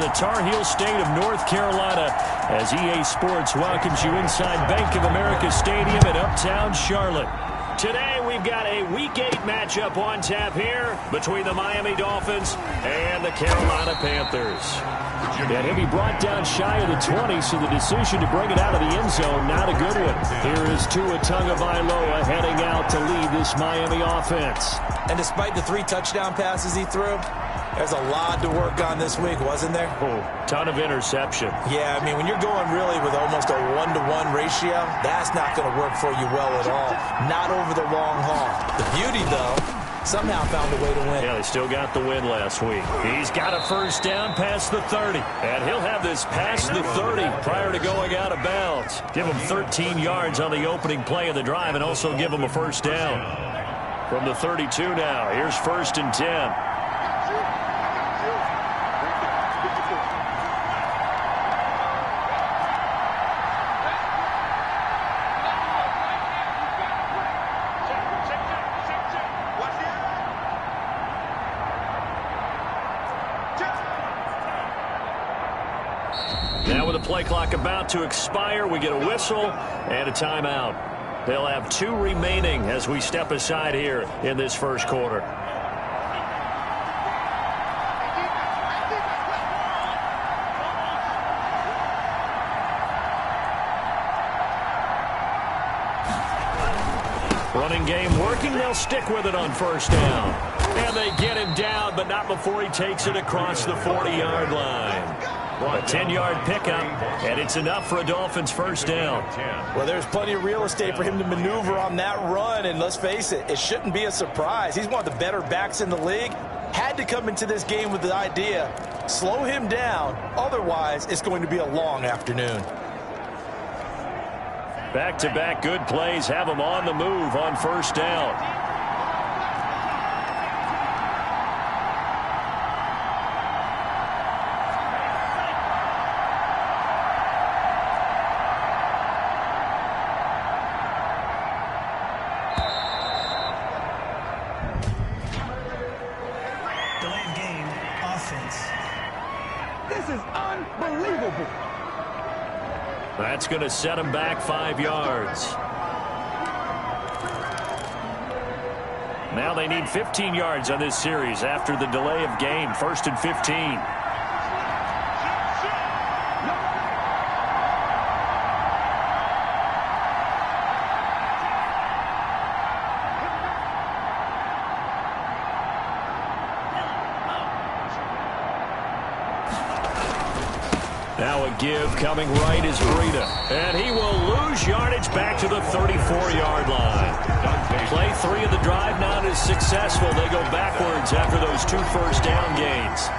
the Tar Heel state of North Carolina as EA Sports welcomes you inside Bank of America Stadium in Uptown Charlotte. Today we've got a Week 8 matchup on tap here between the Miami Dolphins and the Carolina Panthers. And he'll be brought down shy of the 20, so the decision to bring it out of the end zone, not a good one. Here is Tua Tagovailoa heading out to lead this Miami offense. And despite the 3 touchdown passes he threw, there's a lot to work on this week, wasn't there? Oh, ton of interception. Yeah, I mean, when you're going really with almost a 1-to-1 ratio, that's not going to work for you well at all. Not over the long haul. The beauty, though, somehow found a way to win. Yeah, they still got the win last week. He's got a first down past the 30. And he'll have this past the 30 prior to going out of bounds. Give him 13 yards on the opening play of the drive and also give him a first down. From the 32 now, here's 1st and 10. Now with the play clock about to expire, we get a whistle and a timeout. They'll have 2 remaining as we step aside here in this first quarter. Running game working. They'll stick with it on first down. And they get him down, but not before he takes it across the 40-yard line. A 10-yard pickup, and it's enough for a Dolphins first down. Well, there's plenty of real estate for him to maneuver on that run, and let's face it, it shouldn't be a surprise. He's one of the better backs in the league. Had to come into this game with the idea, slow him down, otherwise it's going to be a long afternoon. Back-to-back good plays have him on the move on first down. That's going to set him back 5 yards. Now they need 15 yards on this series after the delay of game. 1st and 15. Now a give coming right is Breida. And he will lose yardage back to the 34-yard line. Play 3 of the drive not as successful. They go backwards after those 2 first down gains.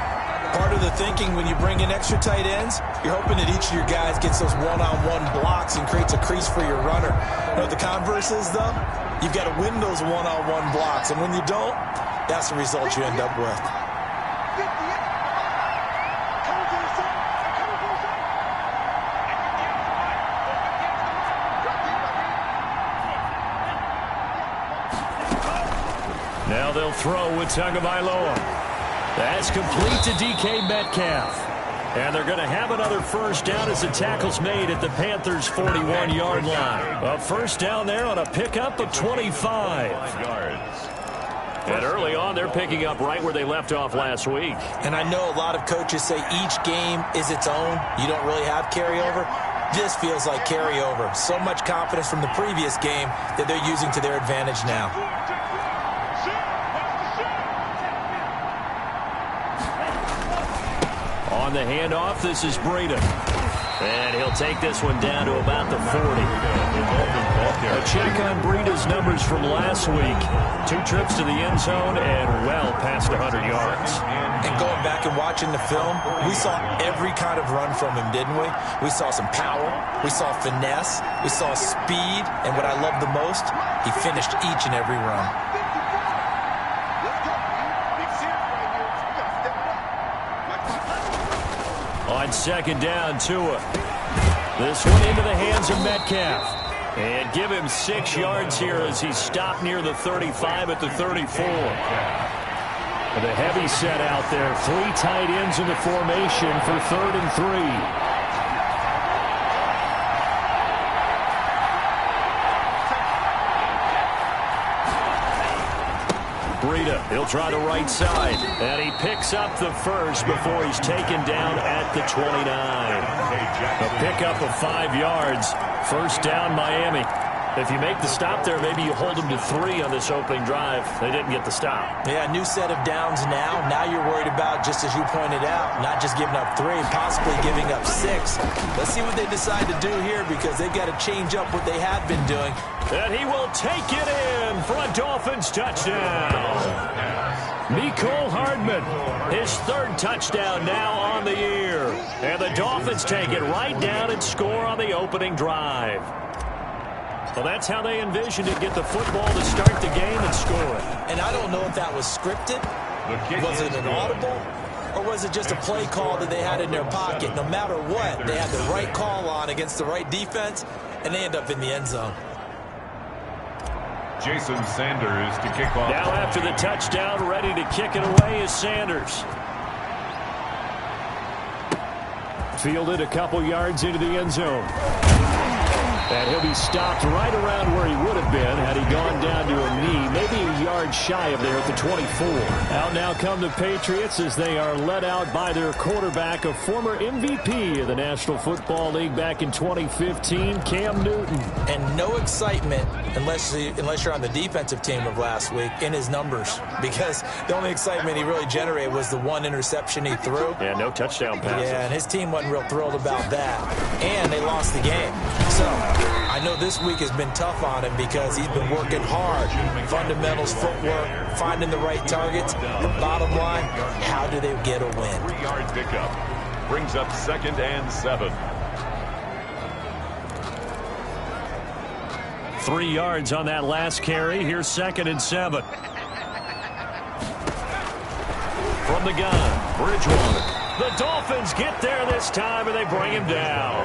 Part of the thinking when you bring in extra tight ends, you're hoping that each of your guys gets those one-on-one blocks and creates a crease for your runner. You know what the converse is, though? You've got to win those one-on-one blocks. And when you don't, that's the result you end up with. Now they'll throw with Tagovailoa. That's complete to DK Metcalf. And they're going to have another first down as the tackle's made at the Panthers' 41-yard line. A first down there on a pickup of 25. And early on, they're picking up right where they left off last week. And I know a lot of coaches say each game is its own. You don't really have carryover. This feels like carryover. So much confidence from the previous game that they're using to their advantage now. On the handoff, this is Breida. And he'll take this one down to about the 40. A check on Breida's numbers from last week. 2 trips to the end zone and well past 100 yards. And going back and watching the film, we saw every kind of run from him, didn't we? We saw some power, we saw finesse, we saw speed, and what I love the most, he finished each and every run. On second down, Tua. This one into the hands of Metcalf. And give him 6 yards here as he stopped near the 35 at the 34. The heavy set out there. 3 tight ends in the formation for 3rd and 3. Breida, he'll try the right side. And he picks up the first before he's taken down at the 29. A pickup of 5 yards. 1st down, Miami. If you make the stop there, maybe you hold them to 3 on this opening drive. They didn't get the stop. Yeah, new set of downs now. Now you're worried about, just as you pointed out, not just giving up 3, possibly giving up 6. Let's see what they decide to do here, because they've got to change up what they have been doing. And he will take it in for a Dolphins touchdown. Mecole Hardman, his 3rd touchdown now on the year. And the Dolphins take it right down and score on the opening drive. Well, that's how they envisioned it. Get the football to start the game and score it. And I don't know if that was scripted. Was it an audible? Or was it just a play call that they had in their pocket? No matter what, they had the right call on against the right defense, and they end up in the end zone. Jason Sanders to kick off. Now after the touchdown, ready to kick it away is Sanders. Fielded a couple yards into the end zone. And he'll be stopped right around where he would have been had he gone down to a knee, maybe a yard shy of there at the 24. Out now come the Patriots as they are led out by their quarterback, a former MVP of the National Football League back in 2015, Cam Newton. And no excitement, unless you're on the defensive team of last week, in his numbers, because the only excitement he really generated was the 1 interception he threw. Yeah, no touchdown passes. Yeah, and his team wasn't real thrilled about that. And they lost the game. So I know this week has been tough on him because he's been working hard. Fundamentals, footwork, finding the right targets. The bottom line, how do they get a win? 3-yard pickup brings up 2nd and 7. 3 yards on that last carry. Here's 2nd and 7. From the gun, Bridgewater. The Dolphins get there this time, and they bring him down.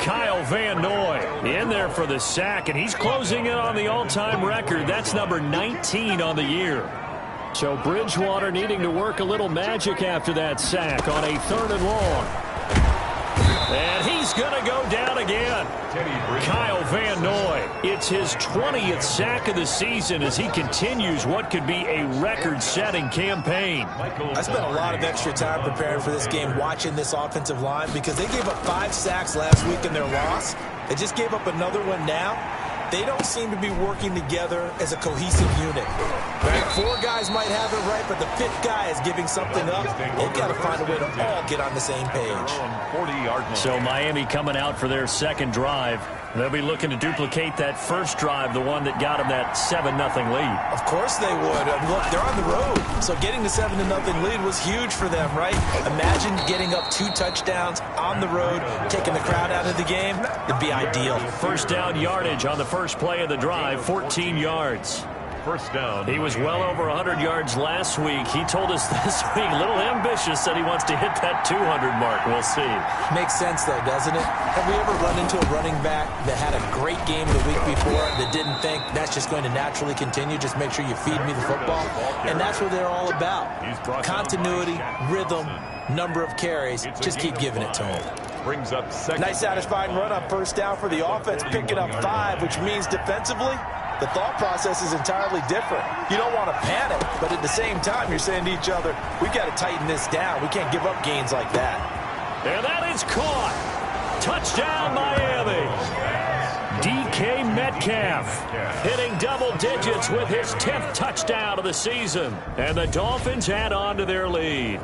Kyle Van Noy in there for the sack, and he's closing in on the all-time record. That's number 19 on the year. So Bridgewater needing to work a little magic after that sack on a 3rd and long. And he's going to go down again. Kyle Van Noy, it's his 20th sack of the season as he continues what could be a record-setting campaign. I spent a lot of extra time preparing for this game, watching this offensive line, because they gave up 5 sacks last week in their loss. They just gave up another one now. They don't seem to be working together as a cohesive unit. Right? 4 guys might have it right, but the 5th guy is giving something up. They've got to find a way to all get on the same page. So Miami coming out for their 2nd drive. They'll be looking to duplicate that first drive, the one that got them that 7-0 lead. Of course they would. Look, they're on the road, so getting the 7-0 lead was huge for them, right? Imagine getting up 2 touchdowns on the road, taking the crowd out of the game. It'd be ideal. First down yardage on the first play of the drive, 14 yards. First down. He was well over 100 yards last week. He told us this week, a little ambitious, said he wants to hit that 200 mark. We'll see. Makes sense, though, doesn't it? Have we ever run into a running back that had a great game the week before that didn't think that's just going to naturally continue? Just make sure you feed me the football. And that's what they're all about. Continuity, rhythm, number of carries. Just keep giving it to him. Brings up 2nd. Nice satisfying run on first down for the offense, picking up 5, which means defensively, the thought process is entirely different. You don't want to panic, but at the same time, you're saying to each other, we've got to tighten this down. We can't give up gains like that. And that is caught. Touchdown, Miami. DK Metcalf hitting double digits with his 10th touchdown of the season. And the Dolphins add on to their lead.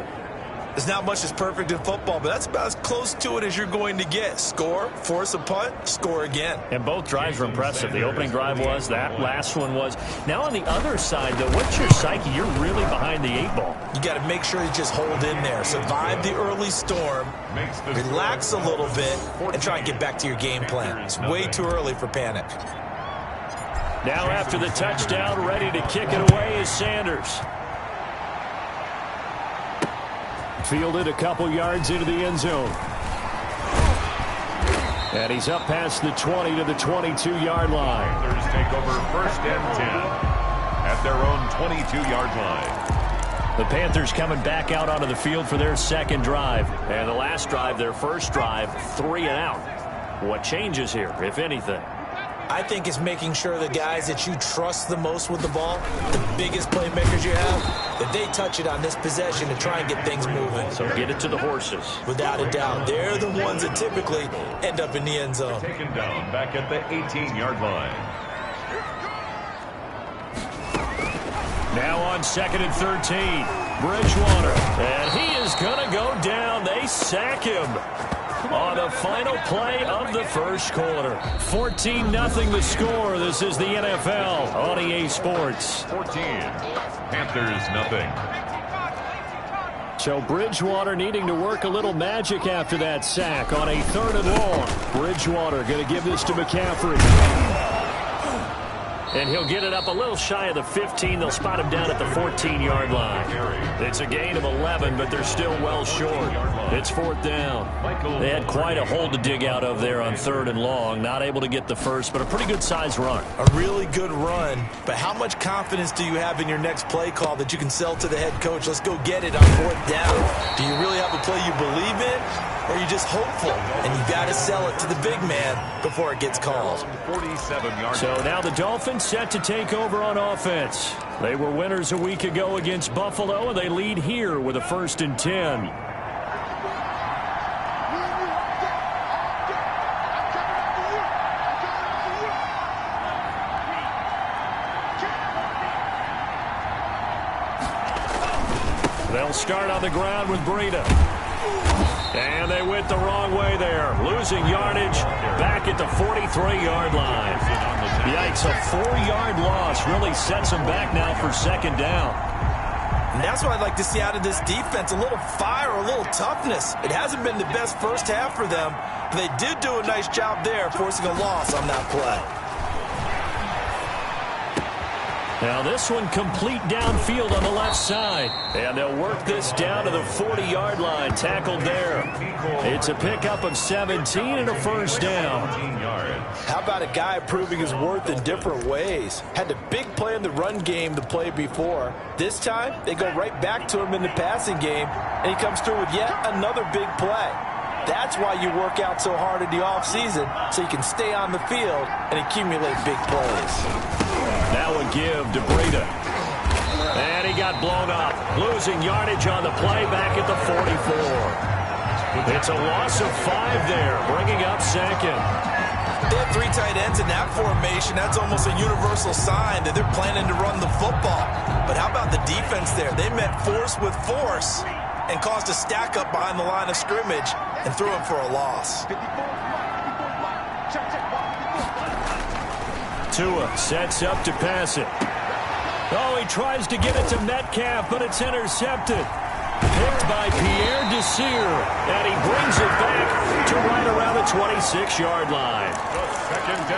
There's not much that's perfect in football, but that's about as close to it as you're going to get. Score, force a punt, score again. And both drives were impressive. The opening drive was, that last one was. Now on the other side, though, what's your psyche? You're really behind the 8 ball. You got to make sure you just hold in there. Survive the early storm, relax a little bit, and try and get back to your game plan. It's way too early for panic. Now after the touchdown, ready to kick it away is Sanders. Fielded a couple yards into the end zone. And he's up past the 20 to the 22-yard line. Panthers take over 1st and 10 at their own 22-yard line. The Panthers coming back out onto the field for their second drive. And the last drive, their first drive, 3 and out. What changes here, if anything? I think it's making sure the guys that you trust the most with the ball, the biggest playmakers you have, that they touch it on this possession to try and get things moving. So get it to the horses. Without a doubt. They're the ones that typically end up in the end zone. Taken down back at the 18-yard line. Now on 2nd and 13, Bridgewater. And he is going to go down. They sack him on the final play of the first quarter. 14-0 the score. This is the NFL on EA Sports. 14. Panthers nothing. So Bridgewater needing to work a little magic after that sack on a 3rd and long. Bridgewater going to give this to McCaffrey. And he'll get it up a little shy of the 15. They'll spot him down at the 14-yard line. It's a gain of 11, but they're still well short. It's 4th down. They had quite a hole to dig out of there on 3rd and long. Not able to get the first, but a pretty good-sized run. A really good run, but how much confidence do you have in your next play call that you can sell to the head coach? Let's go get it on 4th down. Do you really have a play you believe in? Or are you just hopeful, and you got to sell it to the big man before it gets called? 47-yard. So now the Dolphins set to take over on offense. They were winners a week ago against Buffalo, and they lead here with a 1st and 10. They'll start on the ground with Breida. And they went the wrong way there. Losing yardage back at the 43-yard line. Yikes, a 4-yard loss really sets them back now for 2nd down. And that's what I'd like to see out of this defense, a little fire, a little toughness. It hasn't been the best first half for them, but they did do a nice job there forcing a loss on that play. Now this one complete downfield on the left side. And they'll work this down to the 40-yard line. Tackled there. It's a pickup of 17 and a 1st down. How about a guy proving his worth in different ways? Had a big play in the run game the play before. This time, they go right back to him in the passing game, and he comes through with yet another big play. That's why you work out so hard in the offseason, so you can stay on the field and accumulate big plays. Now a give to Breida. And he got blown up. Losing yardage on the play back at the 44. It's a loss of 5 there, bringing up 2nd. They have 3 tight ends in that formation. That's almost a universal sign that they're planning to run the football. But how about the defense there? They met force with force and caused a stack up behind the line of scrimmage and threw him for a loss. Tua sets up to pass it. Oh, he tries to get it to Metcalf, but it's intercepted. Picked by Pierre Desir, and he brings it back to right around the 26-yard line.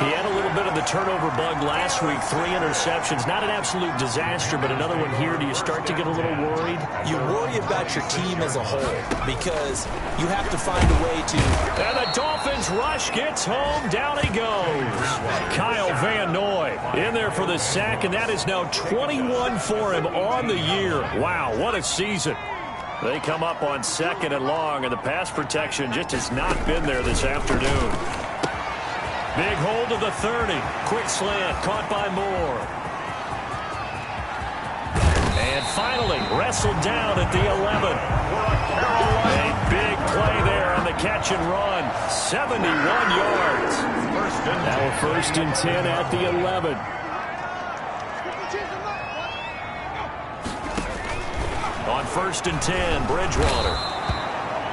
He had a little bit of the turnover bug last week, 3 interceptions. Not an absolute disaster, but another one here. Do you start to get a little worried? You worry about your team as a whole because you have to find a way to... And the Dolphins rush gets home. Down he goes. Kyle Van Noy in there for the sack, and that is now 21 for him on the year. Wow, what a season. They come up on 2nd and long, and the pass protection just has not been there this afternoon. Big hold of the 30. Quick slant caught by Moore. And finally wrestled down at the 11. A big play there on the catch and run. 71 yards. Now a 1st and 10 at the 11. On 1st and 10, Bridgewater.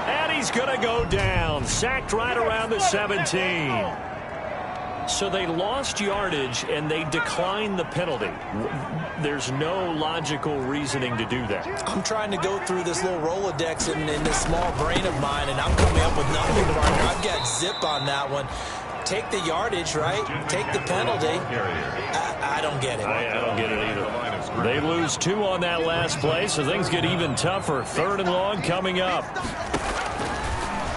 And he's going to go down. Sacked right around the 17. So they lost yardage, and they declined the penalty. There's no logical reasoning to do that. I'm trying to go through this little Rolodex in this small brain of mine, and I'm coming up with nothing, partner. I've got zip on that one. Take the yardage, right? Take the penalty. I don't get it. I don't get it either. They lose 2 on that last play, so things get even tougher. 3rd and long coming up.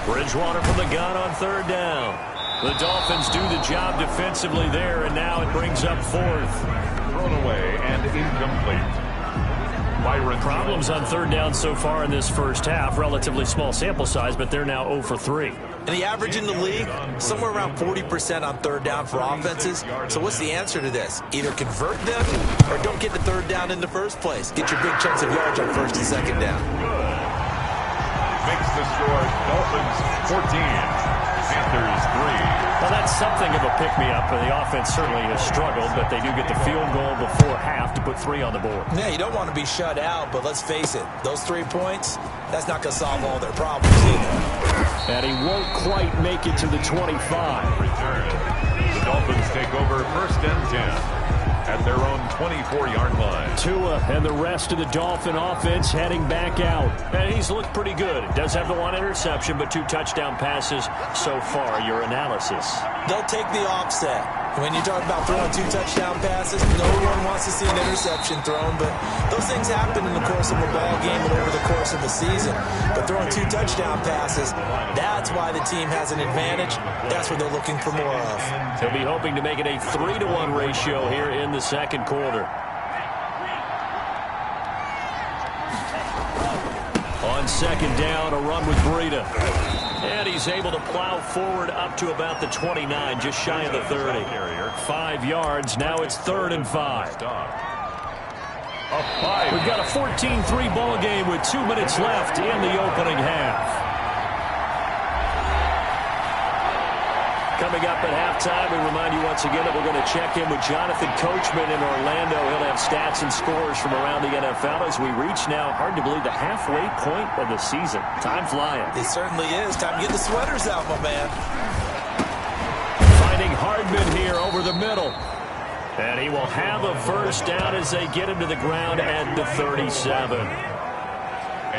Bridgewater from the gun on 3rd down. The Dolphins do the job defensively there, and now it brings up 4th. Thrown away and incomplete. Problems on third down so far in this first half. Relatively small sample size, but they're now 0 for 3. And the average in the league, somewhere around 40% on third down for offenses. So what's the answer to this? Either convert them or don't get the third down in the first place. Get your big chunks of yards on first and second down. Makes the score Dolphins 14, Panthers 3. Well, that's something of a pick-me-up. The offense certainly has struggled, but they do get the field goal before half to put 3 on the board. Yeah, you don't want to be shut out, but let's face it, those 3 points, that's not going to solve all their problems either. And he won't quite make it to the 25. Return. The Dolphins take over first and 10 at their own 24-yard line. Tua and the rest of the Dolphin offense heading back out. And he's looked pretty good. Does have the 1 interception, but 2 touchdown passes so far. Your analysis? They'll take the offset. When you talk about throwing 2 touchdown passes, no one wants to see an interception thrown, but those things happen in the course of a ball game and over the course of a season. But throwing 2 touchdown passes, that's why the team has an advantage. That's what they're looking for more of. He'll be hoping to make it a 3-to-1 ratio here in the second quarter. On second down, a run with Breida. And he's able to plow forward up to about the 29, just shy of the 30. 5 yards. Now it's 3rd and 5. We've got a 14-3 ball game with 2 minutes left in the opening half. Coming up at halftime, we remind you once again that we're going to check in with Jonathan Coachman in Orlando. He'll have stats and scores from around the NFL as we reach now, hard to believe, the halfway point of the season. Time flying. It certainly is. Time to get the sweaters out, my man. Finding Hardman here over the middle. And he will have a first down as they get him to the ground at the 37.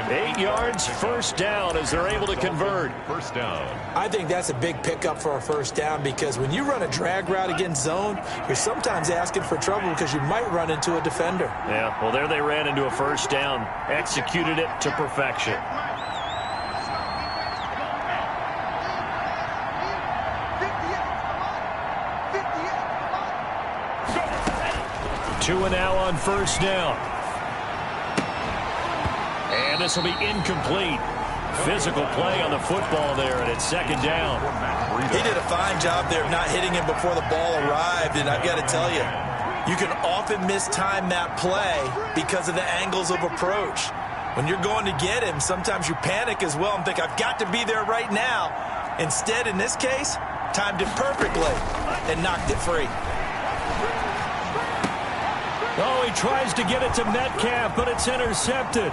8 yards, first down as they're able to convert. First down. I think that's a big pickup for a first down because when you run a drag route against zone, you're sometimes asking for trouble because you might run into a defender. Yeah, well, there they ran into a first down. Executed it to perfection. Tua now on first down. And this will be incomplete. Physical play on the football there, and it's second down. He did a fine job there of not hitting him before the ball arrived, and I've got to tell you, you can often mistime that play because of the angles of approach. When you're going to get him, sometimes you panic as well and think, I've got to be there right now. Instead, in this case, timed it perfectly and knocked it free. Oh, he tries to get it to Metcalf, but it's intercepted.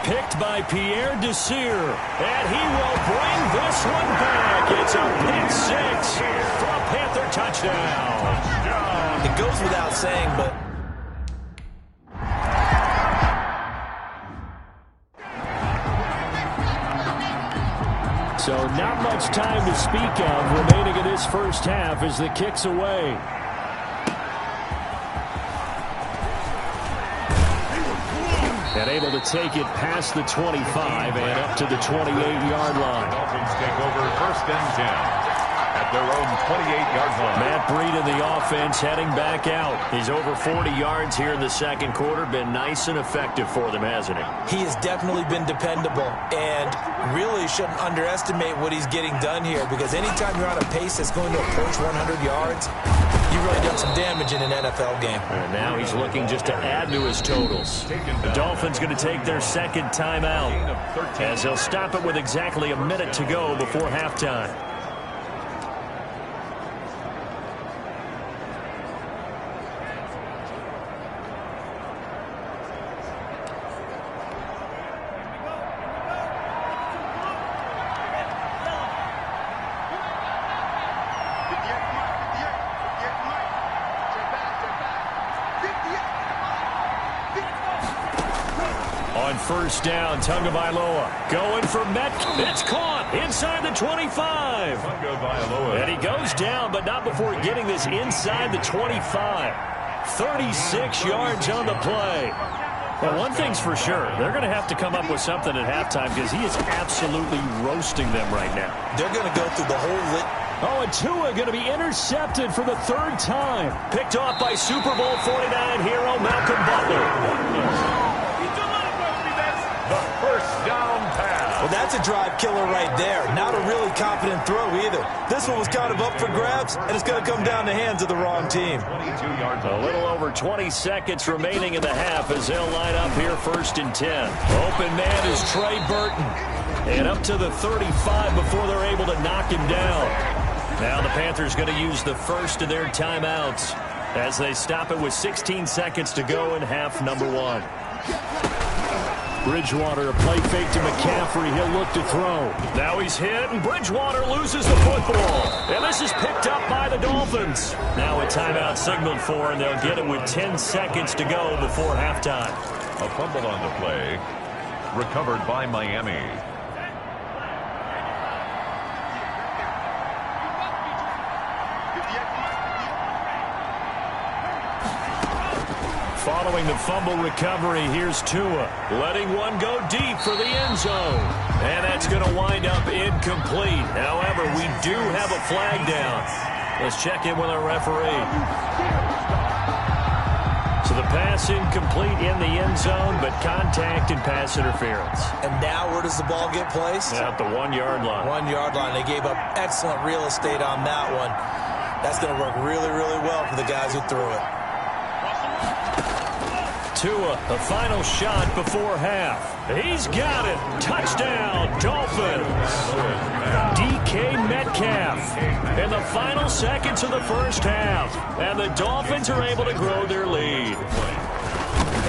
Picked by Pierre Desir, and he will bring this one back. It's a pick 6 for a Panther touchdown. It goes without saying, but so not much time to speak of remaining in this first half as the kick's away. And able to take it past the 25 and up to the 28-yard line. Dolphins take over first and 10 at their own 28-yard line. Matt Breida, the offense, heading back out. He's over 40 yards here in the second quarter. Been nice and effective for them, hasn't he? he has definitely been dependable and really shouldn't underestimate what he's getting done here because anytime you're on a pace that's going to approach 100 yards, you've really done some damage in an NFL game. And now he's looking just to add to his totals. The Dolphins going to take their second timeout as they'll stop it with exactly a minute to go before halftime. First down, Tagovailoa going for Metcalf. It's caught inside the 25. And he goes down, but not before getting this inside the 25. 36 yards on the play. Well, one thing's for sure. They're going to have to come up with something at halftime because he is absolutely roasting them right now. They're going to go through the whole Oh, and Tua going to be intercepted for the third time. Picked off by Super Bowl 49 hero Malcolm Butler. Well, that's a drive killer right there. Not a really confident throw either. This one was kind of up for grabs, and it's going to come down the hands of the wrong team. 22 yards. A little over 20 seconds remaining in the half as they'll line up here 1st and 10. Open man is Trey Burton. And up to the 35 before they're able to knock him down. Now the Panthers going to use the first of their timeouts as they stop it with 16 seconds to go in half number 1. Bridgewater, a play fake to McCaffrey. He'll look to throw. Now he's hit, and Bridgewater loses the football. And this is picked up by the Dolphins. Now a timeout signaled for, and they'll get it with 10 seconds to go before halftime. A fumble on the play. Recovered by Miami. Following the fumble recovery, here's Tua, letting one go deep for the end zone. And that's going to wind up incomplete. However, we do have a flag down. Let's check in with our referee. So the pass incomplete in the end zone, but contact and pass interference. And now where does the ball get placed? At the 1-yard line. 1-yard line. They gave up excellent real estate on that one. That's going to work really, really well for the guys who threw it. Tua, the final shot before half. He's got it. Touchdown, Dolphins. DK Metcalf in the final seconds of the first half. And the Dolphins are able to grow their lead.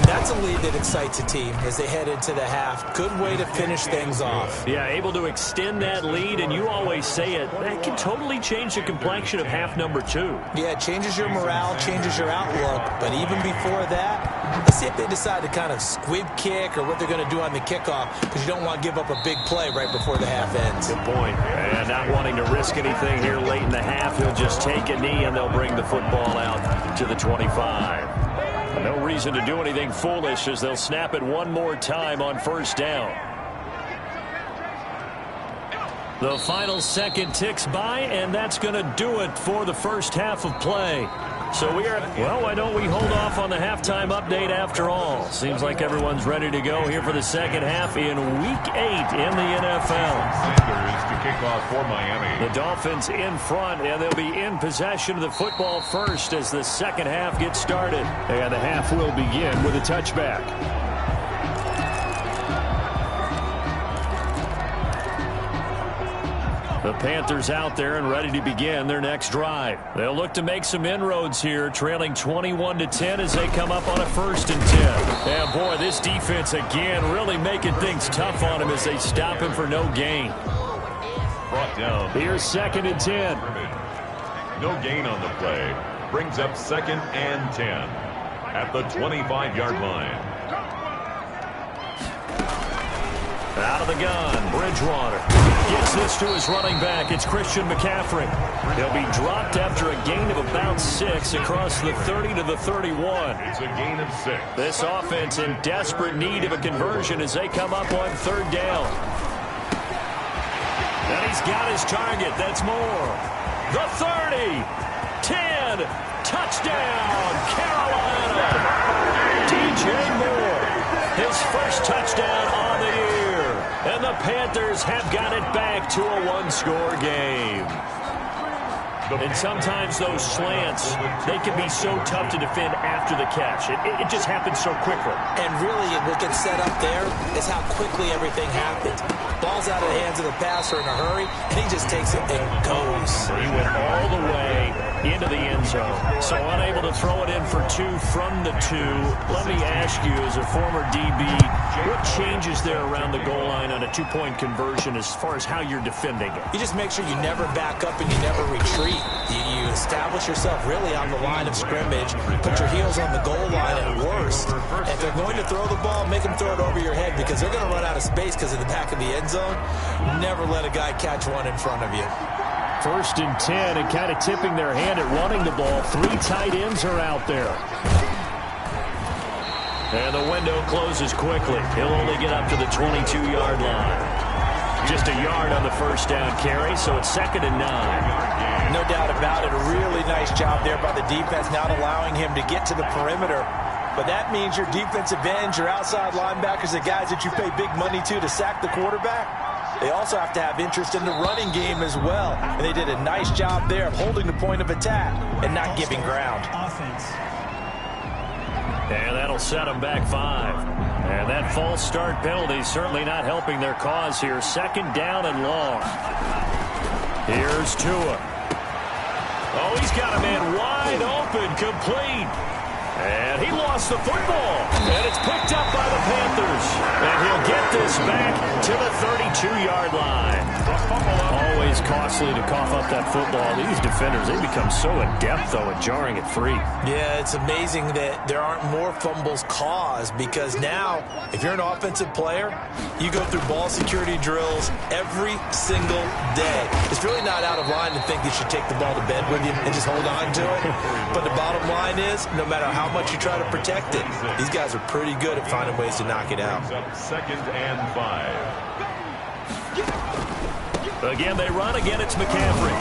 That's a lead that excites a team as they head into the half. Good way to finish things off. Yeah, able to extend that lead, and you always say it, that can totally change the complexion of half number 2. Yeah, it changes your morale, changes your outlook. But even before that, let's see if they decide to kind of squib kick or what they're going to do on the kickoff, because you don't want to give up a big play right before the half ends. Good point. And not wanting to risk anything here late in the half, he'll just take a knee, and they'll bring the football out to the 25. No reason to do anything foolish as they'll snap it one more time on 1st down. The final second ticks by, and that's going to do it for the first half of play. So well, why don't we hold off on the halftime update after all? Seems like everyone's ready to go here for the second half in Week 8 in the NFL. Sanders to kick off for Miami. The Dolphins in front, and they'll be in possession of the football first as the second half gets started. And the half will begin with a touchback. The Panthers out there and ready to begin their next drive. They'll look to make some inroads here, trailing 21-10 as they come up on a 1st and 10. And boy, this defense again really making things tough on him as they stop him for no gain. Brought down. Here's 2nd and 10. No gain on the play. Brings up 2nd and 10 at the 25-yard line. Out of the gun, Bridgewater gets this to his running back. It's Christian McCaffrey. He'll be dropped after a gain of about 6 across the 30 to the 31. It's a gain of 6. This offense in desperate need of a conversion as they come up on 3rd down. And he's got his target. That's more. The 30, 10, touchdown, Carolina. DJ Moore, his first touchdown on the year. And the Panthers have got it back to a 1-score game. And sometimes those slants, they can be so tough to defend after the catch. It just happens so quickly. And really, what gets set up there is how quickly everything happens. Ball's out of the hands of the passer in a hurry, and he just takes it and goes. He went all the way into the end zone. So unable to throw it in for 2 from the 2. Let me ask you, as a former DB, what changes there around the goal line on a 2-point conversion as far as how you're defending it? You just make sure you never back up and you never retreat. You establish yourself really on the line of scrimmage, put your heels on the goal line at worst. If they're going to throw the ball, make them throw it over your head because they're going to run out of space because of the back of the end zone. Never let a guy catch one in front of you. 1st and 10, and kind of tipping their hand at running the ball. 3 tight ends are out there. And the window closes quickly. He'll only get up to the 22-yard line. Just a yard on the first down carry, so it's 2nd and 9. No doubt about it. A really nice job there by the defense, not allowing him to get to the perimeter. But that means your defensive ends, your outside linebackers, the guys that you pay big money to sack the quarterback, They also have to have interest in the running game as well. And they did a nice job there of holding the point of attack and not giving ground. And that'll set them back 5. And that false start penalty certainly not helping their cause here. 2nd down and long. Here's Tua. Oh, he's got a man wide open, complete. And he lost the football. And it's picked up by the Panthers. And he'll get this back to the 32-yard line. Always costly to cough up that football. These defenders, they become so adept, though, at jarring it free. Yeah, it's amazing that there aren't more fumbles caused, because now, if you're an offensive player, you go through ball security drills every single day. It's really not out of line to think you should take the ball to bed with you and just hold on to it. But the bottom line is, no matter how much you try to protect it, these guys are pretty good at finding ways to knock it out. 2nd and 5. Again, they run. Again, it's McCaffrey.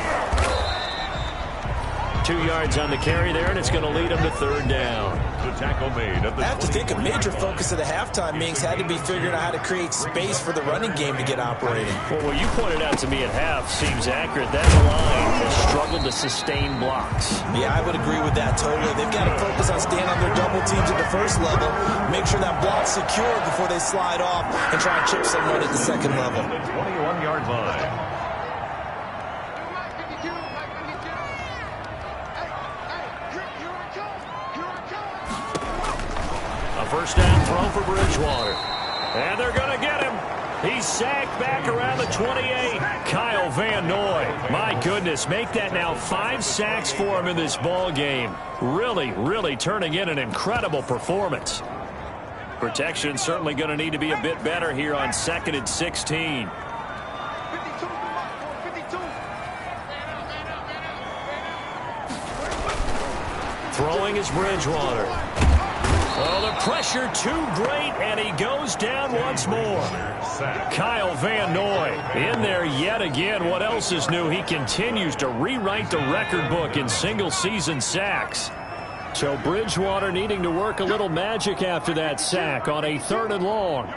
2 yards on the carry there, and it's going to lead them to 3rd down. The tackle made at the I have to think a major focus of the halftime meetings had to be figuring out how to create space for the running game to get operating. Well, what you pointed out to me at half seems accurate. That line has struggled to sustain blocks. Yeah, I would agree with that totally. They've got to focus on staying on their double teams at the first level, make sure that block's secure before they slide off and try and chip someone at the second level. The 21-yard line. First down throw for Bridgewater. And they're going to get him. He's sacked back around the 28. Kyle Van Noy. My goodness, make that now 5 sacks for him in this ball game. Really turning in an incredible performance. Protection certainly going to need to be a bit better here on 2nd and 16. Throwing is Bridgewater. Oh, the pressure too great, and he goes down once more. Kyle Van Noy in there yet again. What else is new? He continues to rewrite the record book in single-season sacks. So Bridgewater needing to work a little magic after that sack on a 3rd and long.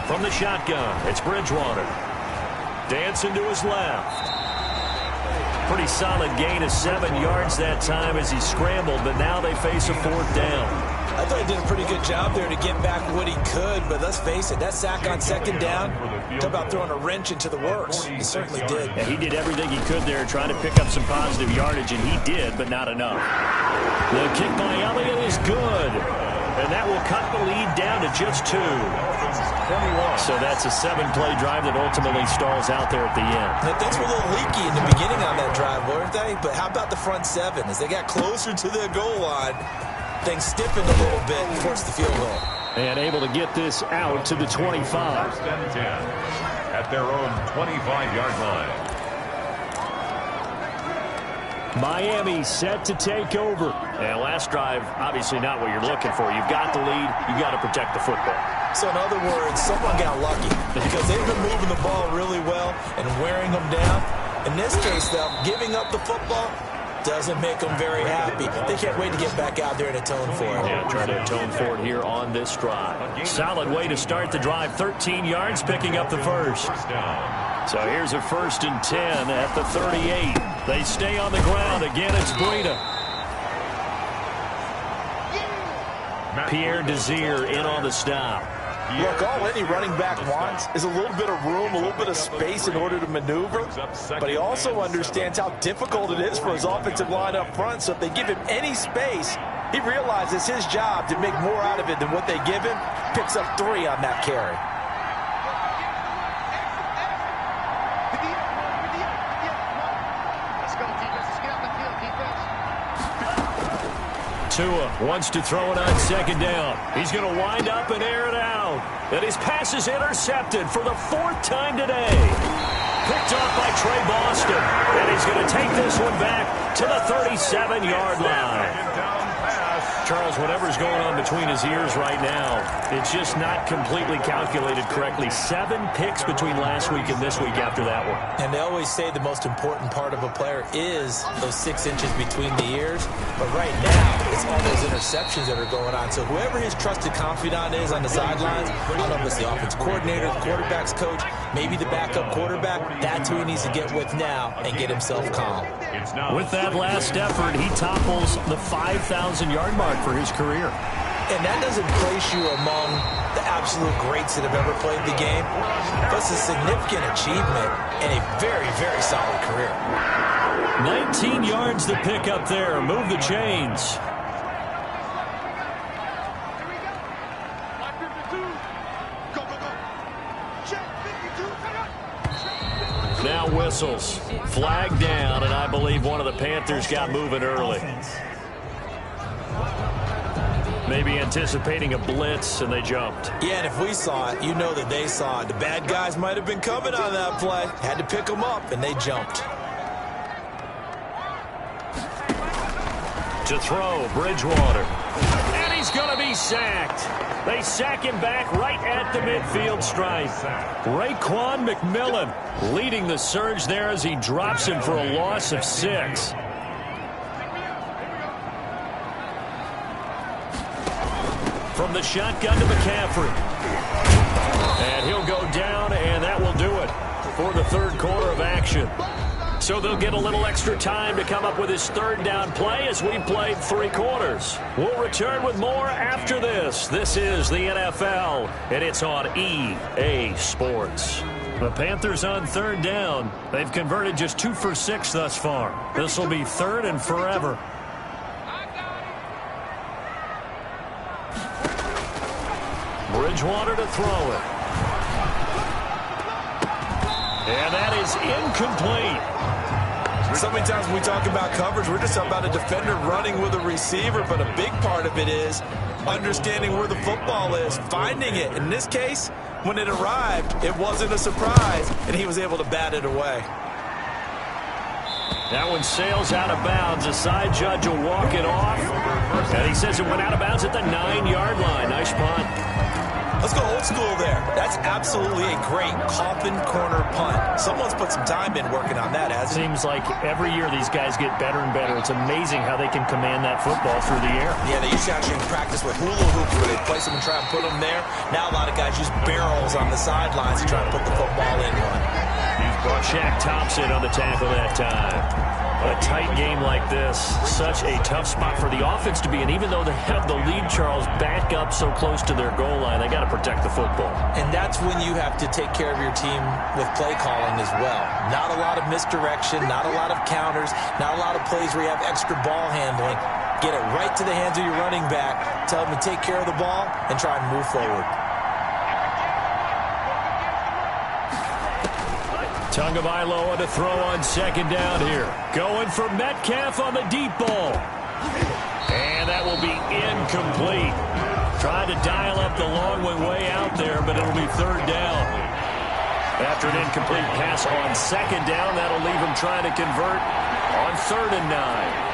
From the shotgun, it's Bridgewater. Dancing to his left. Pretty solid gain of 7 yards that time as he scrambled, but now they face a 4th down. I thought he did a pretty good job there to get back what he could, but let's face it, that sack on 2nd down, talk about throwing a wrench into the works. He certainly did. Yeah, he did everything he could there trying to pick up some positive yardage, and he did, but not enough. The kick by Elliott is good, and that will cut the lead down to just 2. 21. So that's a 7-play drive that ultimately stalls out there at the end. Now, things were a little leaky in the beginning on that drive, weren't they? But how about the front 7? As they got closer to their goal line, things stiffened a little bit and forced the field goal. And able to get this out to the 25. 1st and 10 at their own 25-yard line. Miami set to take over. And last drive, obviously not what you're looking for. You've got the lead. You've got to protect the football. So in other words, someone got lucky because they've been moving the ball really well and wearing them down. In this case, though, giving up the football doesn't make them very happy. They can't wait to get back out there and atone for it. Yeah, try to atone for it here on this drive. Solid way to start the drive. 13 yards, picking up the first. So here's a 1st and 10 at the 38. They stay on the ground. Again, it's Breida. Pierre Desir in on the stop. Look, all any running back wants is a little bit of room, a little bit of space in order to maneuver. But he also understands how difficult it is for his offensive line up front. So if they give him any space, he realizes his job to make more out of it than what they give him. Picks up 3 on that carry. Tua wants to throw it on 2nd down. He's going to wind up and air it out. And his pass is intercepted for the 4th time today. Picked off by Trey Boston. And he's going to take this one back to the 37-yard line. Charles, whatever's going on between his ears right now, it's just not completely calculated correctly. 7 picks between last week and this week after that one. And they always say the most important part of a player is those 6 inches between the ears. But right now, it's all those interceptions that are going on. So whoever his trusted confidant is on the sidelines, I don't know if it's the offense coordinator, the quarterback's coach, maybe the backup quarterback, that's who he needs to get with now and get himself calm. With that last effort, he topples the 5,000-yard mark for his career. And that doesn't place you among the absolute greats that have ever played the game. But it's a significant achievement and a very, very solid career. 19 yards to pick up there. Move the chains. Now whistles. Flag down, and I believe one of the Panthers got moving early. Maybe anticipating a blitz, and they jumped. Yeah, and if we saw it, you know that they saw it. The bad guys might have been coming on that play. Had to pick them up, and they jumped. To throw, Bridgewater. And he's going to be sacked. They sack him back right at the midfield stripe. Raekwon McMillan leading the surge there as he drops him for a loss of 6. From the shotgun to McCaffrey. And he'll go down, and that will do it for the third quarter of action. So they'll get a little extra time to come up with his third down play as we played 3 quarters. We'll return with more after this. This is the NFL, and it's on EA Sports. The Panthers on third down. They've converted just 2 for 6 thus far. This will be 3rd and forever. Bridgewater to throw it. And that is incomplete. So many times when we talk about coverage, we're just about a defender running with a receiver, but a big part of it is understanding where the football is, finding it. In this case, when it arrived, it wasn't a surprise, and he was able to bat it away. That one sails out of bounds. The side judge will walk it off. And he says it went out of bounds at the 9-yard line. Nice punt. Let's go old school there. That's absolutely a great coffin corner punt. Someone's put some time in working on that, hasn't it? Seems like every year these guys get better and better. It's amazing how they can command that football through the air. Yeah, they used to actually practice with hula hoops where they place them and try and put them there. Now a lot of guys use barrels on the sidelines to try to put the football in one. Shaq Thompson on the tackle that time. A tight game like this, such a tough spot for the offense to be in. Even though they have the lead, Charles, back up so close to their goal line, they got to protect the football. And that's when you have to take care of your team with play calling as well. Not a lot of misdirection, not a lot of counters, not a lot of plays where you have extra ball handling. Get it right to the hands of your running back, tell them to take care of the ball, and try and move forward. Tagovailoa to throw on second down here. Going for Metcalf on the deep ball. And that will be incomplete. Trying to dial up the long one way out there, but it'll be 3rd down. After an incomplete pass on second down, that'll leave him trying to convert on 3rd and 9.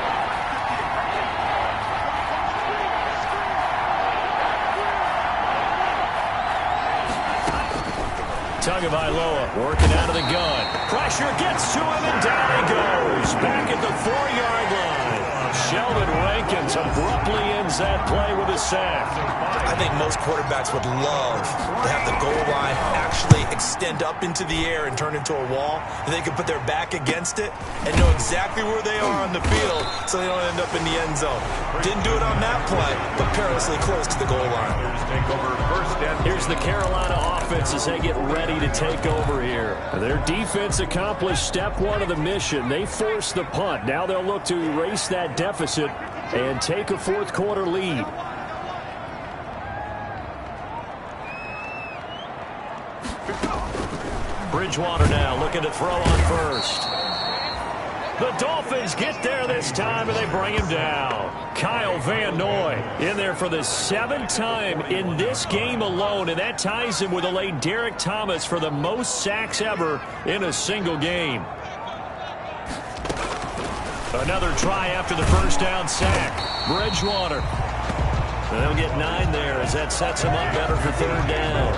Tagovailoa working out of the gun. Pressure gets to him, and down he goes. Back at the 4-yard line. Sheldon Rankins abruptly ends that play with a sack. I think most quarterbacks would love to have the goal line actually extend up into the air and turn into a wall. And they can put their back against it and know exactly where they are on the field so they don't end up in the end zone. Didn't do it on that play, but perilously close to the goal line. Here's the Carolina offense as they get ready to take over here. Their defense accomplished step 1 of the mission. They forced the punt. Now they'll look to erase that deficit and take a 4th quarter lead. Bridgewater now looking to throw on first. The Dolphins get there this time, and they bring him down. Kyle Van Noy in there for the 7th time in this game alone, and that ties him with the late Derek Thomas for the most sacks ever in a single game. Another try after the first down sack. Bridgewater They'll get 9 there as that sets them up better for third down.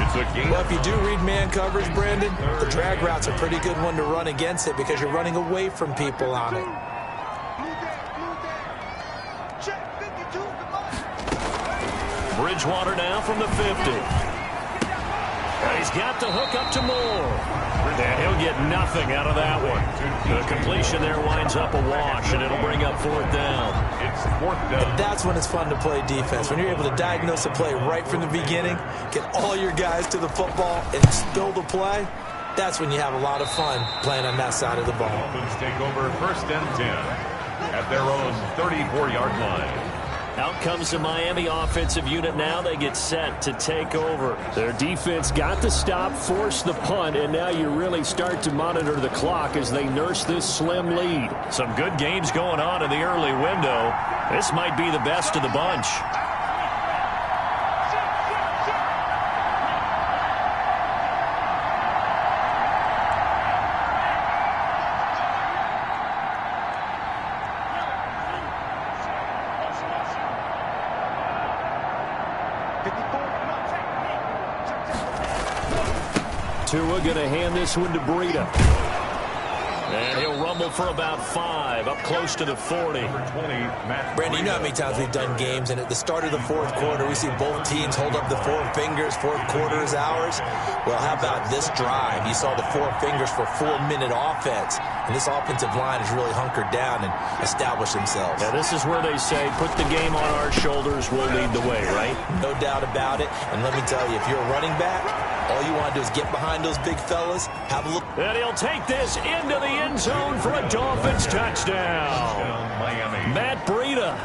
It's a game. Well, if you do read man coverage, Brandon, the drag route's a pretty good one to run against it because you're running away from people on it. Bridgewater now from the 50. He's got the hook up to Moore. And he'll get nothing out of that one. The completion there winds up a wash, and it'll bring up fourth down. It's fourth down. And that's when it's fun to play defense. When you're able to diagnose a play right from the beginning, get all your guys to the football, and build a play, that's when you have a lot of fun playing on that side of the ball. Dolphins take over first and 10 at their own 34-yard line. Out comes the Miami offensive unit now. They get set to take over. Their defense got the stop, forced the punt, and now you really start to monitor the clock as they nurse this slim lead. Some good games going on in the early window. This might be the best of the bunch. Tua going to hand this one to Breida. And he'll rumble for about 5, up close to the 40. Brandon, you know how many times we've done games, and at the start of the fourth quarter, we see both teams hold up the 4 fingers, fourth quarter is ours. Well, how about this drive? You saw the 4 fingers for 4-minute offense, and this offensive line has really hunkered down and established themselves. Now, this is where they say, put the game on our shoulders, we'll lead the way, right? No doubt about it, and let me tell you, if you're a running back, all you want to do is get behind those big fellas, have a look. And he'll take this into the end zone for a Dolphins touchdown. Miami. Matt Breida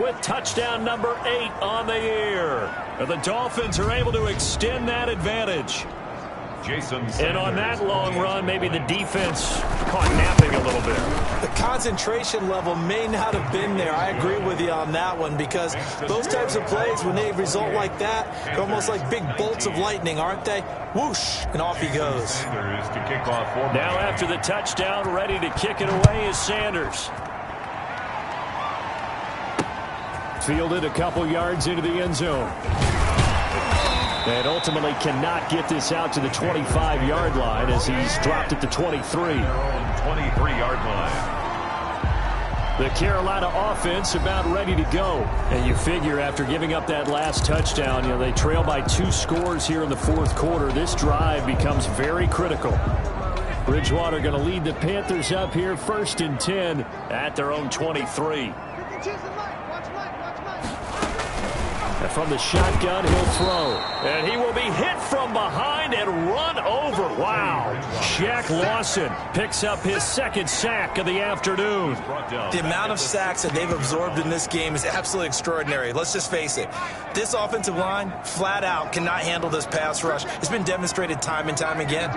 with touchdown number 8 on the year. And the Dolphins are able to extend that advantage. Jason Sanders. And on that long run, maybe the defense caught napping a little bit. The concentration level may not have been there. I agree with you on that one because those types of plays, when they result like that, they're almost like big bolts of lightning, aren't they? Whoosh, and off he goes. Sanders to kick off for Now after the touchdown, ready to kick it away is Sanders. Fielded a couple yards into the end zone. And ultimately cannot get this out to the 25-yard line as he's dropped at the 23. 23-yard line. The Carolina offense about ready to go. And you figure after giving up that last touchdown, they trail by 2 scores here in the fourth quarter. This drive becomes very critical. Bridgewater going to lead the Panthers up here first and 10 at their own 23. And from the shotgun, he'll throw. And he will be hit from behind and run over. Wow. Shaq Lawson picks up his 2nd sack of the afternoon. The amount of sacks that they've absorbed in this game is absolutely extraordinary. Let's just face it. This offensive line, flat out, cannot handle this pass rush. It's been demonstrated time and time again.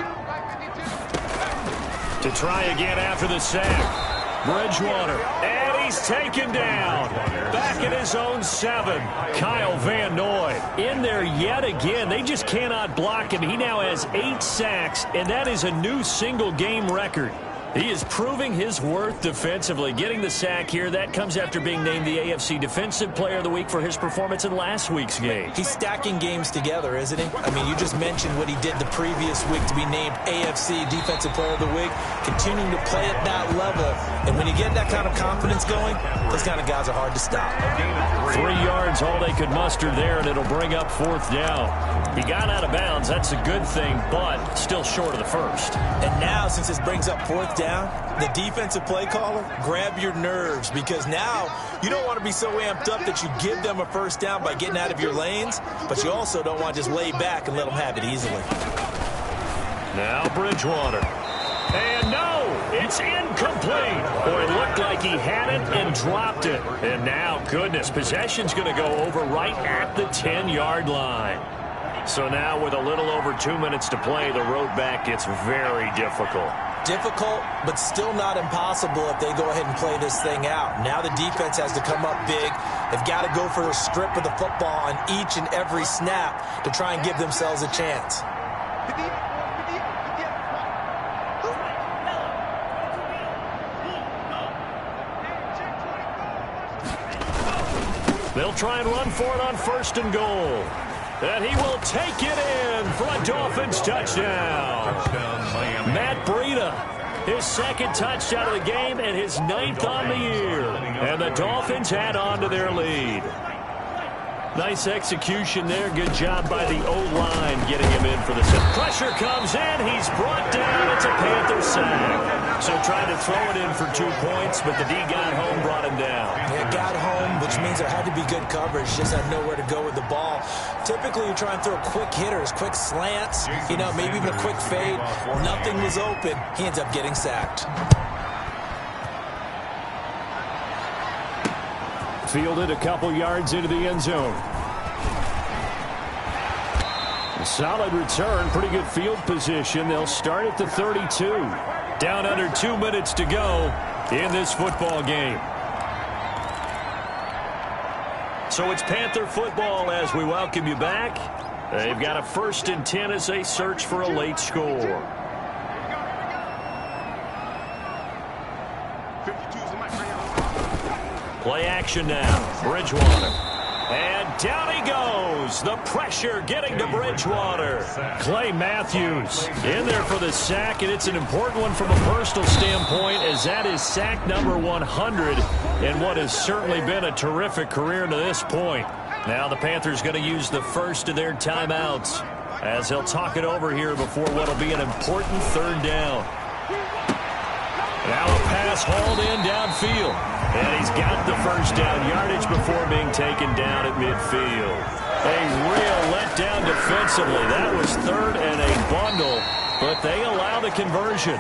To try again after the sack. Bridgewater. And he's taken down. Back at his own 7. Kyle Van Noy in there yet again. They just cannot block him. He now has 8 sacks, and that is a new single-game record. He is proving his worth defensively. Getting the sack here, that comes after being named the AFC Defensive Player of the Week for his performance in last week's game. He's stacking games together, isn't he? I mean, you just mentioned what he did the previous week to be named AFC Defensive Player of the Week, continuing to play at that level. And when you get that kind of confidence going, those kind of guys are hard to stop. 3 yards, all they could muster there, and it'll bring up fourth down. He got out of bounds. That's a good thing, but still short of the first. And now, since this brings up fourth down, the defensive play caller, grab your nerves because now you don't want to be so amped up that you give them a first down by getting out of your lanes, but you also don't want to just lay back and let them have it easily. Now Bridgewater. And no, it's incomplete. Or it looked like he had it and dropped it. And now, goodness, possession's going to go over right at the 10-yard line. So now with a little over 2 minutes to play, the road back gets very difficult. Difficult, but still not impossible if they go ahead and play this thing out. Now the defense has to come up big. They've got to go for the strip of the football on each and every snap to try and give themselves a chance. They'll try and run for it on 1st and goal. And he will take it in for a Dolphins touchdown. Miami. Matt Breida, his 2nd touchdown of the game and his 9th on the year. And the Dolphins add on to their lead. Nice execution there. Good job by the O-line getting him in for the set. Pressure comes in. He's brought down. It's a Panther sack. So trying to throw it in for 2 points, but the D got home, brought him down. Yeah, got home, which means there had to be good coverage. Just had nowhere to go with the ball. Typically, you try and throw quick hitters, quick slants, maybe even a quick fade. Nothing was open. He ends up getting sacked. Fielded a couple yards into the end zone. A solid return, pretty good field position. They'll start at the 32. Down under 2 minutes to go in this football game. So it's Panther football as we welcome you back. They've got a 1st and 10 as they search for a late score. Play action now. Bridgewater. And down he goes. The pressure getting to Bridgewater. Clay Matthews in there for the sack, and it's an important one from a personal standpoint as that is sack number 100 in what has certainly been a terrific career to this point. Now the Panthers going to use the first of their timeouts as they'll talk it over here before what will be an important 3rd down. Now a pass hauled in downfield. And he's got the 1st down yardage before being taken down at midfield. A real letdown defensively. That was 3rd and a bundle, but they allow the conversion.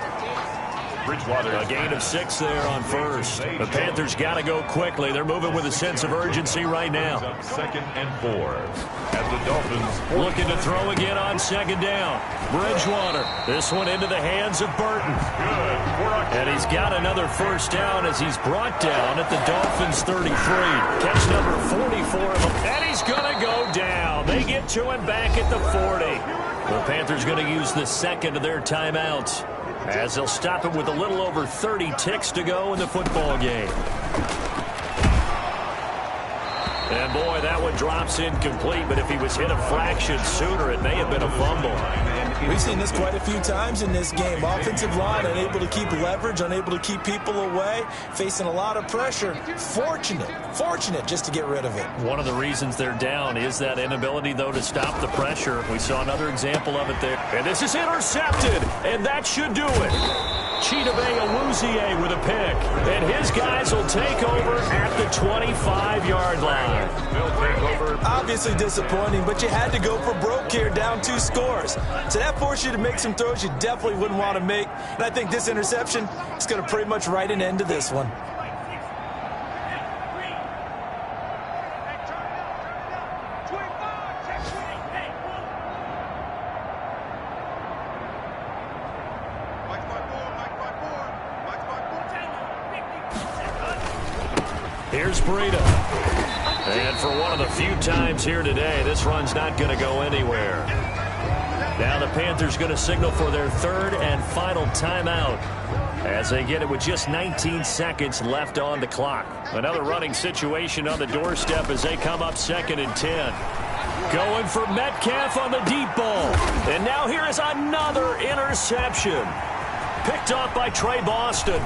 Bridgewater. A gain of 6 there on 1st. The Panthers got to go quickly. They're moving with a sense of urgency right now. 2nd and 4. As the Dolphins looking to throw again on 2nd down. Bridgewater. This one into the hands of Burton. Good. And he's got another 1st down as he's brought down at the Dolphins 33. Catch number 44 of him. And he's going to go down. They get to him back at the 40. The Panthers going to use the 2nd of their timeouts as they'll stop him with a little over 30 ticks to go in the football game. And boy, that one drops incomplete, but if he was hit a fraction sooner, it may have been a fumble. We've seen this quite a few times in this game. Offensive line unable to keep leverage, unable to keep people away, facing a lot of pressure. Fortunate just to get rid of it. One of the reasons they're down is that inability, though, to stop the pressure. We saw another example of it there. And this is intercepted, and that should do it. Chidobe Awuzie with a pick. And his guys will take over at the 25-yard line. They'll take over. Obviously disappointing, but you had to go for broke here, down 2 scores. So that forced you to make some throws you definitely wouldn't want to make. And I think this interception is going to pretty much write an end to this one. Here's Breida. And for one of the few times here today, this run's not going to go anywhere. Now the Panthers going to signal for their 3rd and final timeout as they get it with just 19 seconds left on the clock. Another running situation on the doorstep as they come up 2nd and 10. Going for Metcalf on the deep ball. And now here is another interception. Picked off by Trey Boston.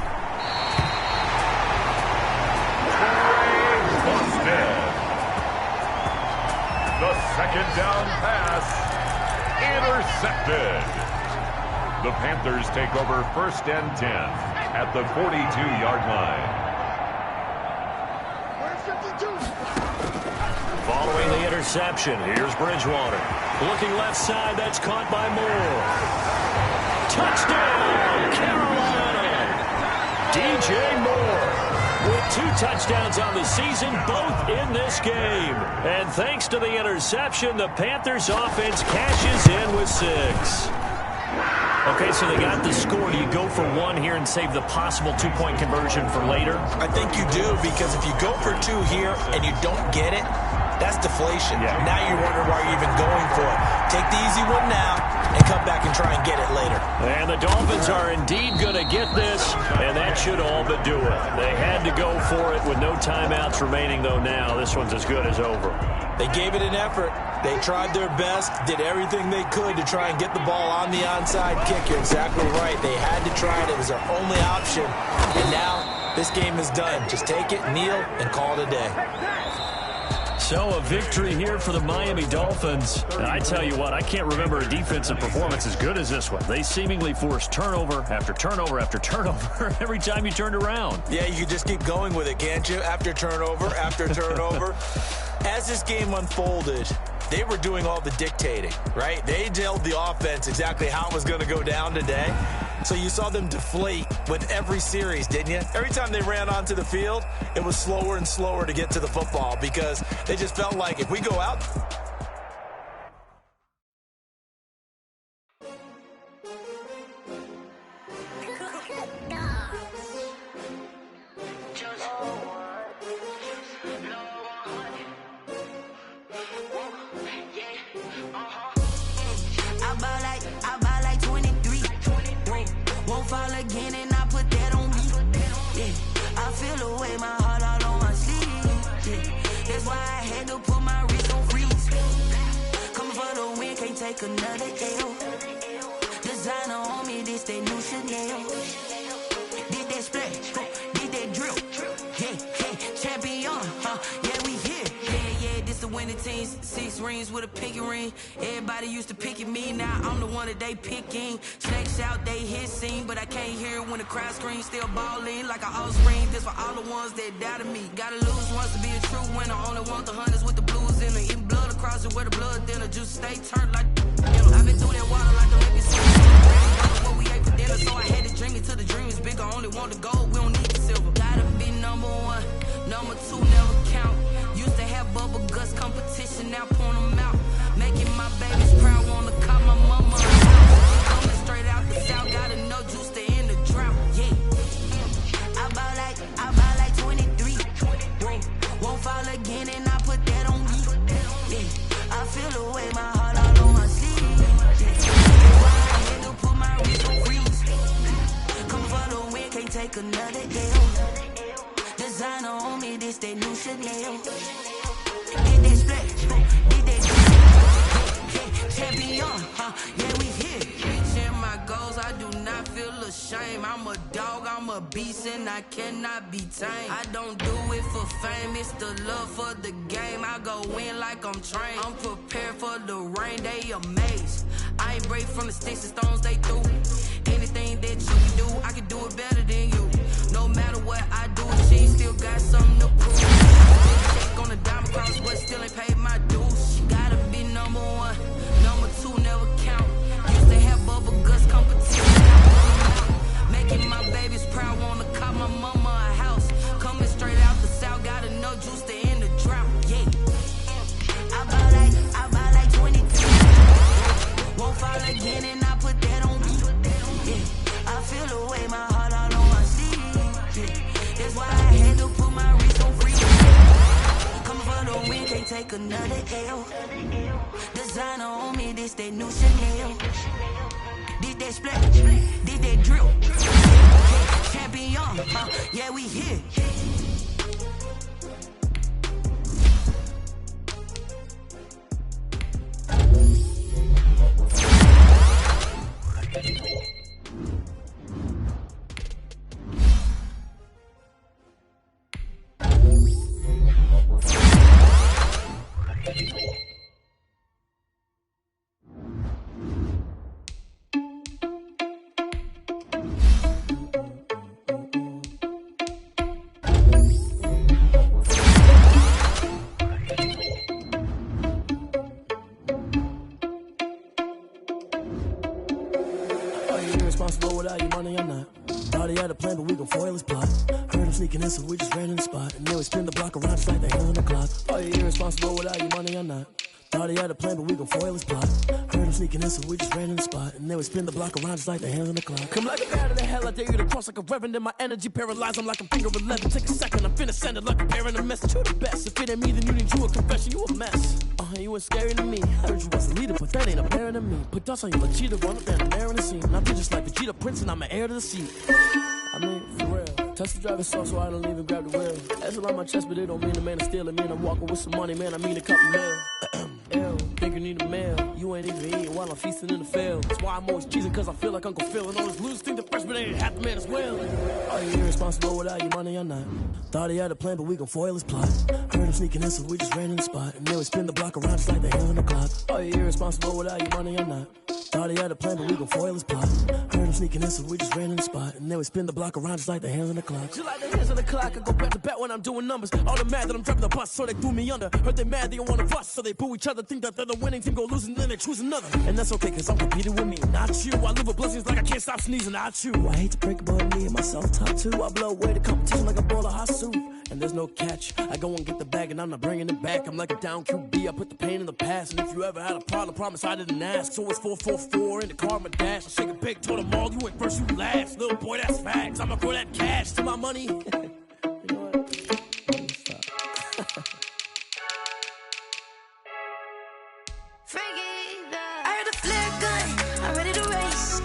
The 2nd down pass intercepted. The Panthers take over 1st and 10 at the 42-yard line. Following the interception, here's Bridgewater. Looking left side, that's caught by Moore. Touchdown, Carolina! DJ Moore with 2 touchdowns on the season, both in this game. And thanks to the interception, the Panthers offense cashes in with 6. Okay, so they got the score. Do you go for 1 here and save the possible 2-point conversion for later? I think you do, because if you go for 2 here and you don't get it, that's deflation. Yeah. Now you're wondering why you're even going for it. Take the easy one now and come back and try and get it later. And the Dolphins are indeed going to get this, and that should all but do it. They had to go for it with no timeouts remaining, though now this one's as good as over. They gave it an effort. They tried their best, did everything they could to try and get the ball on the onside kick. You're exactly right. They had to try it. It was their only option. And now this game is done. Just take it, kneel, and call it a day. So a victory here for the Miami Dolphins. And I tell you what, I can't remember a defensive performance as good as this one. They seemingly forced turnover after turnover after turnover every time you turned around. Yeah, you can just keep going with it, can't you? After turnover. As this game unfolded, they were doing all the dictating, right? They told the offense exactly how it was going to go down today. So you saw them deflate with every series, didn't you? Every time they ran onto the field, it was slower and slower to get to the football because they just felt like if we go out... Fall again and I put that on me. Yeah, I feel away, my heart all on my sleeve. Yeah, that's why I had to put my wrist on freeze. Coming for the win, can't take another L. Designer on me, this that new Chanel. Did that splash, did that drill. Yeah, champion, yeah, we here. Yeah, this the winning teams. 6 rings with a pinky ring. Everybody used to pick at me, now I'm the one that they picking. Snakes out, they hissing, but I can't hear it when the crowd screams. Still balling like an offspring. This for all the ones that doubted me. Gotta lose once to be a true winner. Only want the hunters with the blues in it. Eating blood across it where the blood thinner. Juice stay turned like I've been through that water like the Olympic swim. What we ate for dinner, so I had to dream it till the dream is bigger. Only want the gold, we don't need the silver. Gotta be number 1, number 2 never count. Used to have bubble guts competition, now point them out. Making my babies proud, wanna call my mama a house. Coming straight out the south, gotta know juice to end the drought. Yeah, I bought like 23. Won't fall again and I put that on me. Yeah, I feel the way, my heart all on my sleeve. Yeah, that's why I had to put my wrist on freeze. Coming for the win, can't take another L. Designer on me, this that new Chanel. Did that splash, did that champion, yeah, we here. Reaching my goals, I do not feel ashamed. I'm a dog, I'm a beast, and I cannot be tamed. I don't do it for fame, it's the love for the game. I go in like I'm trained. I'm prepared for the rain, they amazed. I ain't break from the sticks and stones they threw. Anything that you can do, I can do it better than you. No matter what I do, she still got something to prove. Check on the diamond cross, but still ain't paid my dues. She gotta be number 1, number 2 never count. Used to have bubble guts competition, making my babies proud, wanna call my mama a house. Coming straight out the south, gotta know juice to end the drought. Yeah, I bought like 23. Won't fall again and I put that on me. Yeah, I feel the way, my heart all on my sleeve. Yeah, that's why I had to put my wrist on free. Coming for the win, can't take another L. Designer on me, this that new Chanel. Did that splash, did that drill. Champion, yeah, we here. Without your money, I'm not. Thought he had a plan, but we gon' foil his plot. Heard him sneaking in, so we just ran in the spot. And then we spin the block around just like the hands on the clock. Oh, you're irresponsible without your money, I'm not. Thought he had a plan, but we gon' foil his plot. Heard him sneaking in, so we just ran in the spot. And then we spin the block around just like the hands on the clock. Come like a bat of the hell, I dare you to cross like a reverend. In my energy paralyzed, I'm like a finger 11. Take a second, I'm finna send it like a parent a message. You the best. If it ain't me, then you need you a confession. You a mess. you ain't scary to me. I heard you was a leader, but that ain't apparent to me. Put dust on you like cheetah, run up there and there in the scene. I feel just like Vegeta Prince and I'm an heir to the seat. I mean, for real. Touch the driver's soft so I don't even grab the wheel. That's a lot on my chest, but it don't mean a man is stealing. Man, I'm walking with some money, man, I mean a couple mil. Ew, think you need a meal. You ain't even eating while I'm feasting in the field. That's why I'm always cheesing, cause I feel like Uncle Phil. And all those losers think the freshman ain't half the man as well. Are you irresponsible without your money or not? Thought he had a plan, but we gon' foil his plot. Heard him sneaking in, so we just ran in the spot. And then we spin the block around just like the hands on the clock. Are you irresponsible without your money or not? Thought he had a plan, but we gon' foil his plot. Heard him sneaking in, so we just ran in the spot. And then we spin the block around just like the hands on the clock. Just like the hands on the clock, I go back to back when I'm doing numbers. All the mad that I'm driving the bus, so they threw me under. Heard they mad, they don't wanna bust, so they boo each other. Think that they're the winning team, go losing, then they choose another. And that's okay, cause I'm competing with me, not you. I live with blessings like I can't stop sneezing, not you. I hate to break it, but me and myself top two. I blow away the competition like a bowl of hot soup. And there's no catch, I go and get the bag and I'm not bringing it back. I'm like a down QB, I put the pain in the past. And if you ever had a problem, promise I didn't ask. So it's 444 in the car, my dash. I shake a big, told them all, you ain't first, you last. Little boy, that's facts, I'ma throw that cash to my money. You know what? I heard a flare gun, I'm ready to race.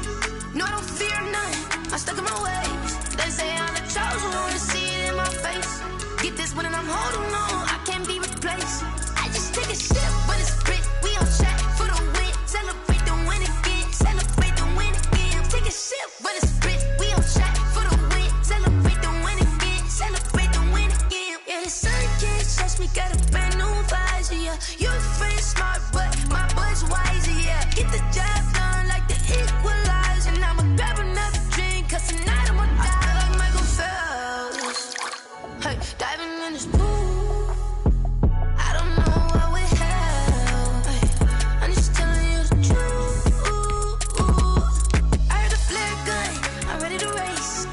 No, I don't fear none, I'm stuck in my ways. They say I'm the chosen one, to see it in my face. Get this one and I'm holding on, I can't be replaced. I just take a sip, but it's grit. We on track for the win. Celebrate the win again, celebrate the win again. Take a sip, but it's grit. We on track for the win. Celebrate the win again, celebrate the win again. Yeah, the sun can't touch me, got a brand new visor, yeah. You friend smart, but my boy's wiser, yeah. Get the job done like the equalizer. And I'ma grab another drink, cause tonight I'ma die like Michael Phelps. Hey, diving in this pool, I don't know what we have. Hey, I'm just telling you the truth. I heard a flare gun, I'm ready to race.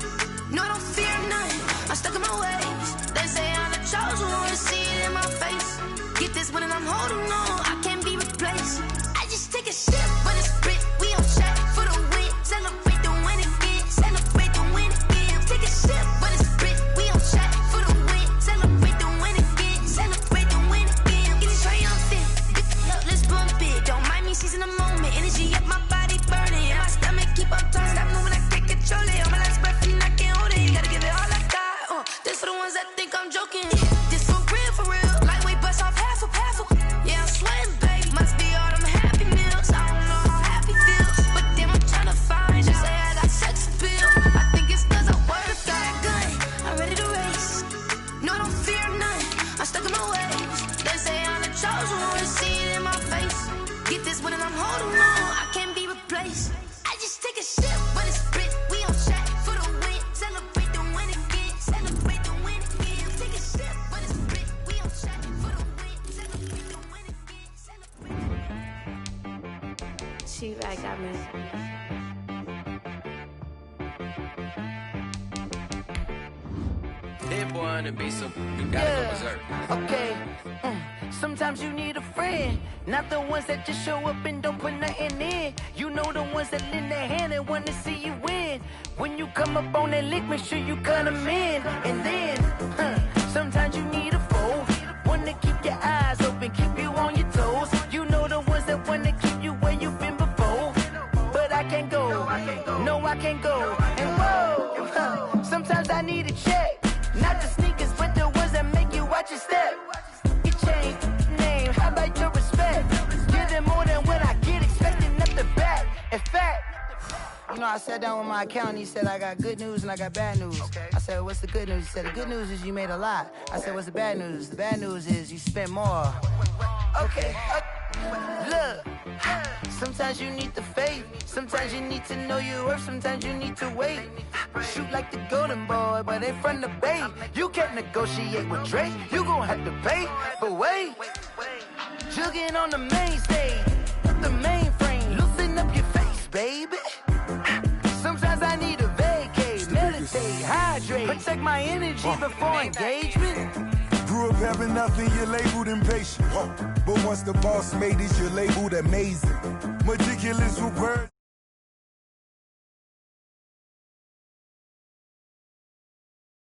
No, I don't fear none, I'm stuck in my ways. They say I'm the chosen one, to see it in my face. Get this one and I'm holding on, I can't be replaced. I just take a sip, but it's grit. We on track for the win. Celebrate the win again, celebrate the win again. Take a sip, but it's grit. We on track for the win. Celebrate the win again, celebrate the win again. Get it triumphant, let's bump it. Don't mind me seizing the moment. Energy up my body burning, and my stomach keep on turning. Stop moving, I can't control it. On my last breath and I can't hold it. Gotta give it all I got. This for the ones that think I'm joking. This for real, for real. Lightweight bust off half a. Yeah, I'm sweating, baby. Must be all them happy meals. I don't know how happy feels, but damn, I'm tryna find. Just say I got sex appeal. I think it's cause I work. Got a gun, I'm ready to race. No, I don't fear none, I'm stuck in my ways. They say I'm the chosen one, to see it in my face. Get this one and I'm holding on, I can't be replaced. I just take a sip, but it's grit. We on track for the win. Celebrate the win again, celebrate the win again. Take a sip, but it's grit. We on track for the win. Celebrate the win again, celebrate. Chief, I got me. That boy on the beat, so you gotta go berserk. Okay. Sometimes you need a friend, not the ones that just show up and don't put nothing in. You know the ones that lend their hand and want to see you win. When you come up on that lick, make sure you cut them in. And then, sometimes you need a foe, one to keep your eyes open, keep you on your toes. You know the ones that want to keep you where you've been before. But I can't go, no I can't go. And whoa, sometimes I need a check. Not the sneakers, but the ones that make you watch your step. Your chain, name, how about your respect? Give them more than what I get, expecting nothing back. In fact, you know, I sat down with my accountant, he said I got good news and I got bad news. Okay. I said, what's the good news? He said, the good news is you made a lot. I said, what's the bad news? The bad news is you spent more. Okay. Look, sometimes you need the faith, sometimes you need to know your worth, sometimes you need to wait. Shoot like the golden boy, but in front of the bay. You can't negotiate with Drake, you gon' have to pay. But wait, jugging on the main stage, the mainframe, loosen up your face, baby. Sometimes I need a vacate, meditate, hydrate, protect my energy before engagement. Grew up having nothing, you're labeled impatient. But once the boss made it, you're labeled amazing. Meticulous with words.